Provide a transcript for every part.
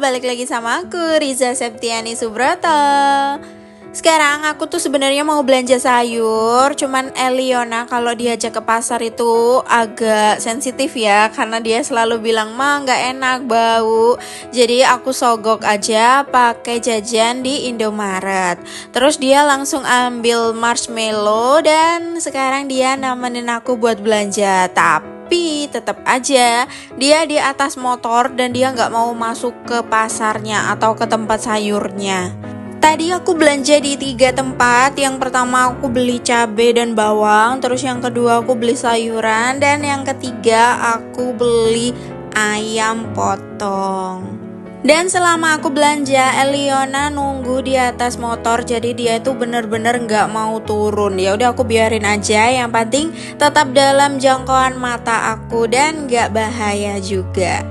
balik lagi sama aku Riza Septiani Subroto. Sekarang aku tuh sebenarnya mau belanja sayur, cuman Eliona kalau diajak ke pasar itu agak sensitif ya, karena dia selalu bilang mah nggak enak bau. Jadi aku sogok aja pakai jajan di Indomaret. Terus dia langsung ambil marshmallow dan sekarang dia nemenin aku buat belanja. Tapi tetap aja dia di atas motor dan dia nggak mau masuk ke pasarnya atau ke tempat sayurnya. Tadi aku belanja di 3 tempat. Yang pertama aku beli cabai dan bawang, terus yang kedua aku beli sayuran, dan yang ketiga aku beli ayam potong. Dan selama aku belanja, Eliona nunggu di atas motor, jadi dia itu bener-bener nggak mau turun. Ya udah aku biarin aja, yang penting tetap dalam jangkauan mata aku dan nggak bahaya juga.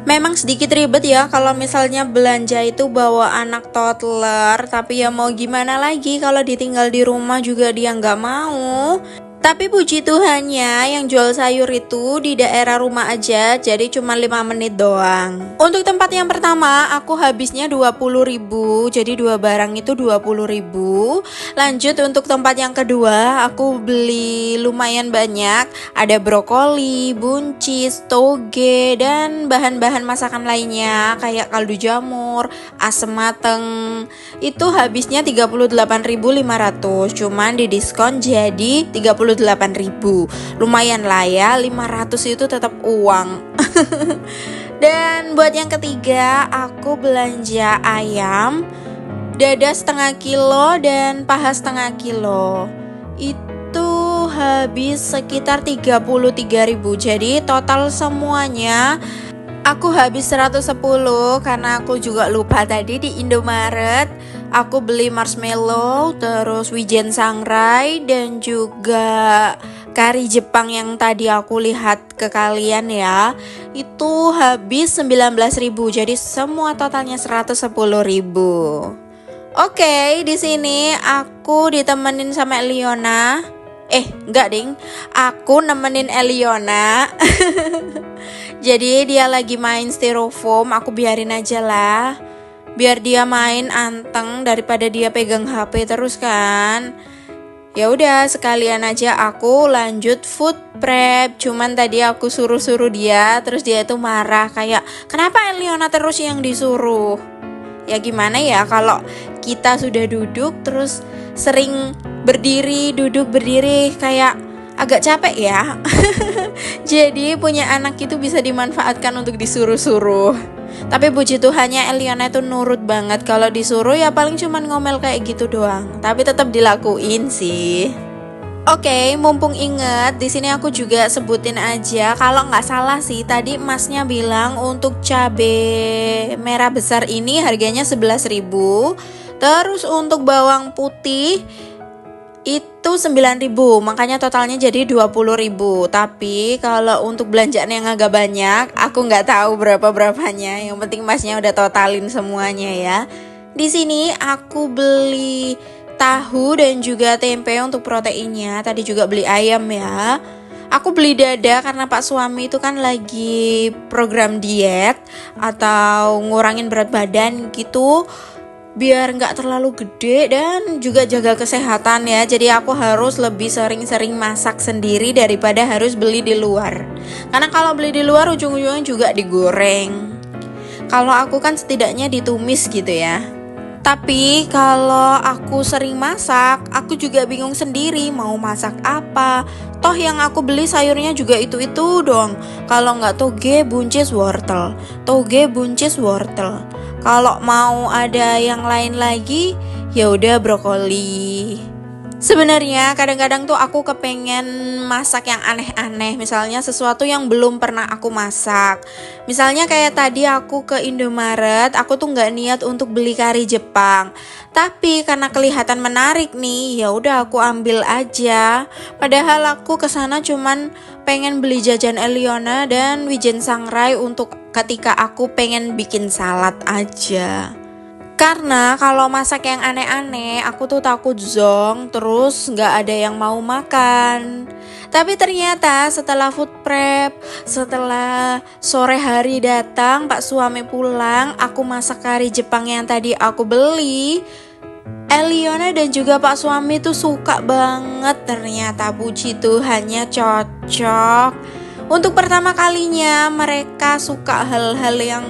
Memang sedikit ribet ya kalau misalnya belanja itu bawa anak toddler, tapi ya mau gimana lagi kalau ditinggal di rumah juga dia nggak mau. Tapi puji Tuhannya yang jual sayur itu di daerah rumah aja, jadi cuma 5 menit doang. Untuk tempat yang pertama aku habisnya 20.000, jadi 2 barang itu 20.000. Lanjut untuk tempat yang kedua aku beli lumayan banyak, ada brokoli, buncis, toge, dan bahan-bahan masakan lainnya kayak kaldu jamur, asam mateng. Itu habisnya 38.500, cuman di diskon jadi 38.000. Lumayan lah ya, 500 itu tetap uang. Dan buat yang ketiga aku belanja ayam, dada setengah kilo dan paha setengah kilo. Itu habis sekitar 33.000. Jadi total semuanya aku habis 110 karena aku juga lupa tadi di Indomaret. Aku beli marshmallow, terus wijen sangrai, dan juga kari Jepang yang tadi aku lihat ke kalian ya. Itu habis 19.000. Jadi semua totalnya 110.000. Oke, di sini aku ditemenin sama Eliona. Enggak ding, aku nemenin Eliona. Jadi dia lagi main styrofoam, aku biarin aja lah. Biar dia main anteng daripada dia pegang HP terus kan. Ya udah sekalian aja aku lanjut food prep. Cuman tadi aku suruh-suruh dia, terus dia tuh marah kayak kenapa Eliona terus yang disuruh. Ya gimana ya kalau kita sudah duduk terus sering berdiri, duduk berdiri, kayak agak capek ya. Jadi punya anak itu bisa dimanfaatkan untuk disuruh-suruh. Tapi puji Tuhannya Eliona itu nurut banget. Kalau disuruh ya paling cuman ngomel kayak gitu doang, tapi tetap dilakuin sih. Oke, mumpung inget, di sini aku juga sebutin aja. Kalau nggak salah sih, tadi emasnya bilang untuk cabai merah besar ini harganya 11.000. Terus untuk bawang putih itu 9.000, makanya totalnya jadi 20.000. Tapi kalau untuk belanjaan yang agak banyak, aku nggak tahu berapanya. Yang penting masnya udah totalin semuanya ya. Di sini aku beli tahu dan juga tempe untuk proteinnya. Tadi juga beli ayam ya. Aku beli dada karena Pak suami itu kan lagi program diet atau ngurangin berat badan gitu, biar nggak terlalu gede dan juga jaga kesehatan ya. Jadi aku harus lebih sering-sering masak sendiri daripada harus beli di luar. Karena kalau beli di luar ujung-ujungnya juga digoreng. Kalau aku kan setidaknya ditumis gitu ya. Tapi kalau aku sering masak, aku juga bingung sendiri mau masak apa. Toh yang aku beli sayurnya juga itu-itu dong. Kalau nggak toge, buncis, wortel. Toge, buncis, wortel. Kalau mau ada yang lain lagi, ya udah brokoli. Sebenarnya kadang-kadang tuh aku kepengen masak yang aneh-aneh, misalnya sesuatu yang belum pernah aku masak. Misalnya kayak tadi aku ke Indomaret, aku tuh nggak niat untuk beli kari Jepang. Tapi karena kelihatan menarik nih, ya udah aku ambil aja. Padahal aku kesana cuman pengen beli jajan Eliona dan wijen sangrai untuk ketika aku pengen bikin salad aja. Karena kalau masak yang aneh-aneh, aku tuh takut zonk, terus nggak ada yang mau makan. Tapi ternyata setelah food prep, setelah sore hari datang, Pak suami pulang, aku masak kari Jepang yang tadi aku beli. Eliona dan juga Pak suami tuh suka banget, ternyata puji Tuhannya cocok. Untuk pertama kalinya mereka suka hal-hal yang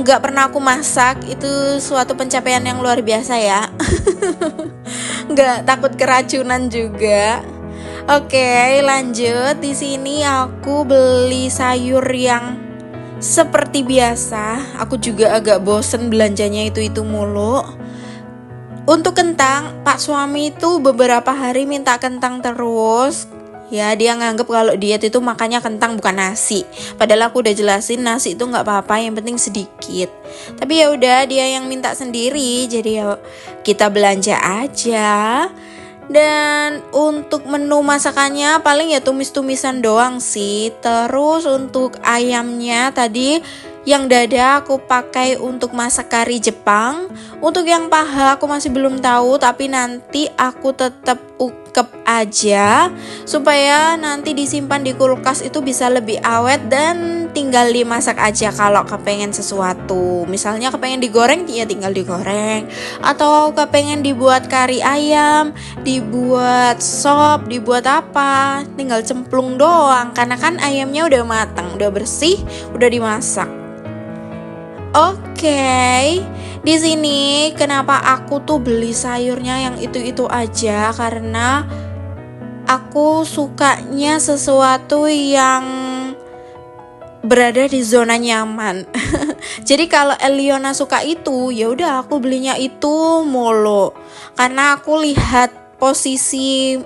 nggak pernah aku masak, itu suatu pencapaian yang luar biasa ya. Nggak takut keracunan juga. Oke, lanjut. Di sini aku beli sayur yang seperti biasa. Aku juga agak bosen belanjanya itu mulu. Untuk kentang, Pak suami itu beberapa hari minta kentang terus. Ya, dia nganggep kalau diet itu makannya kentang bukan nasi. Padahal aku udah jelasin nasi itu nggak apa-apa, yang penting sedikit. Tapi ya udah, dia yang minta sendiri, jadi ya kita belanja aja. Dan untuk menu masakannya paling ya tumis-tumisan doang sih. Terus untuk ayamnya tadi yang dada aku pakai untuk masak kari Jepang. Untuk yang paha aku masih belum tahu, tapi nanti aku tetap ukep aja supaya nanti disimpan di kulkas itu bisa lebih awet dan tinggal dimasak aja kalau kepengen sesuatu. Misalnya kepengen digoreng ya tinggal digoreng, atau kepengen dibuat kari ayam, dibuat sop, dibuat apa, tinggal cemplung doang karena kan ayamnya udah matang, udah bersih, udah dimasak. Oke, di sini kenapa aku tuh beli sayurnya yang itu aja, karena aku sukanya sesuatu yang berada di zona nyaman. Jadi kalau Eliona suka itu, ya udah aku belinya itu mulu. Karena aku lihat posisi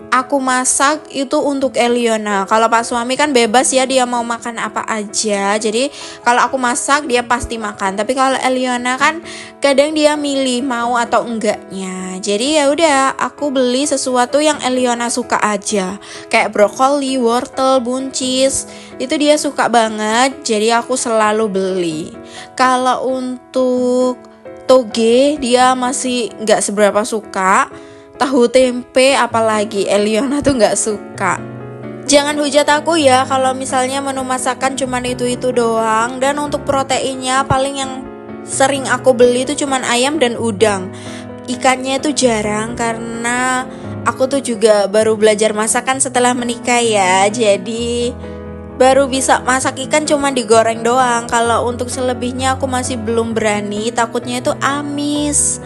aku masak itu untuk Eliona. Kalau Pak suami kan bebas ya, dia mau makan apa aja. Jadi kalau aku masak dia pasti makan. Tapi kalau Eliona kan kadang dia milih mau atau enggaknya. Jadi ya udah aku beli sesuatu yang Eliona suka aja. Kayak brokoli, wortel, buncis. Itu dia suka banget. Jadi aku selalu beli. Kalau untuk toge dia masih nggak seberapa suka. Tahu tempe apalagi Eliona tuh nggak suka. Jangan hujat aku ya kalau misalnya menu masakan cuman itu doang. Dan untuk proteinnya paling yang sering aku beli itu cuman ayam dan udang. Ikannya itu jarang karena aku tuh juga baru belajar masakan setelah menikah ya. Jadi baru bisa masak ikan cuma digoreng doang. Kalau untuk selebihnya aku masih belum berani, takutnya itu amis.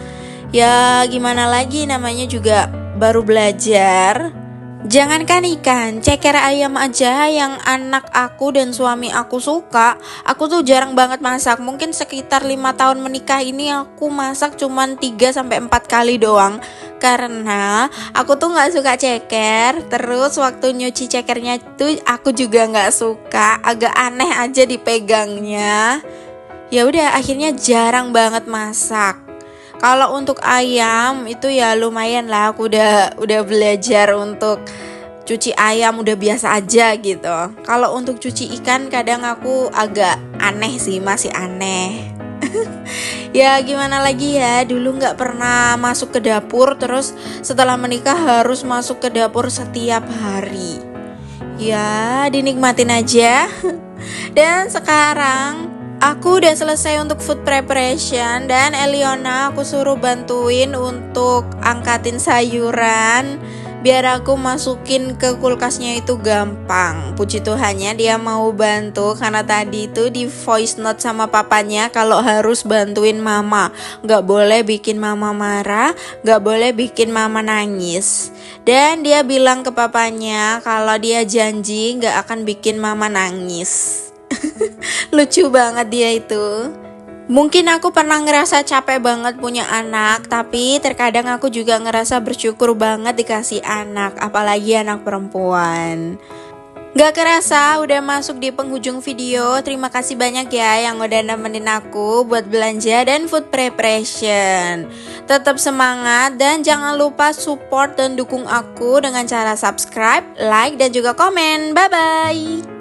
Ya gimana lagi, namanya juga baru belajar. Jangankan ikan, ceker ayam aja yang anak aku dan suami aku suka, aku tuh jarang banget masak. Mungkin sekitar 5 tahun menikah ini aku masak cuman 3-4 kali doang. Karena aku tuh gak suka ceker. Terus waktu nyuci cekernya tuh aku juga gak suka, agak aneh aja dipegangnya. Ya udah akhirnya jarang banget masak. Kalau untuk ayam itu ya lumayan lah, aku udah belajar untuk cuci ayam, udah biasa aja gitu. Kalau untuk cuci ikan kadang aku agak aneh sih, masih aneh. Ya gimana lagi ya, dulu nggak pernah masuk ke dapur, terus setelah menikah harus masuk ke dapur setiap hari. Ya dinikmatin aja. Dan sekarang aku udah selesai untuk food preparation dan Eliona aku suruh bantuin untuk angkatin sayuran biar aku masukin ke kulkasnya itu gampang. Puji Tuhannya dia mau bantu karena tadi itu di voice note sama papanya kalau harus bantuin mama. Gak boleh bikin mama marah, gak boleh bikin mama nangis. Dan dia bilang ke papanya kalau dia janji gak akan bikin mama nangis. Lucu banget dia itu. Mungkin aku pernah ngerasa capek banget punya anak, tapi terkadang aku juga ngerasa bersyukur banget dikasih anak, apalagi anak perempuan. Gak kerasa udah masuk di penghujung video. Terima kasih banyak ya yang udah nemenin aku buat belanja dan food preparation. Tetap semangat dan jangan lupa support dan dukung aku dengan cara subscribe, like, dan juga komen. Bye-bye.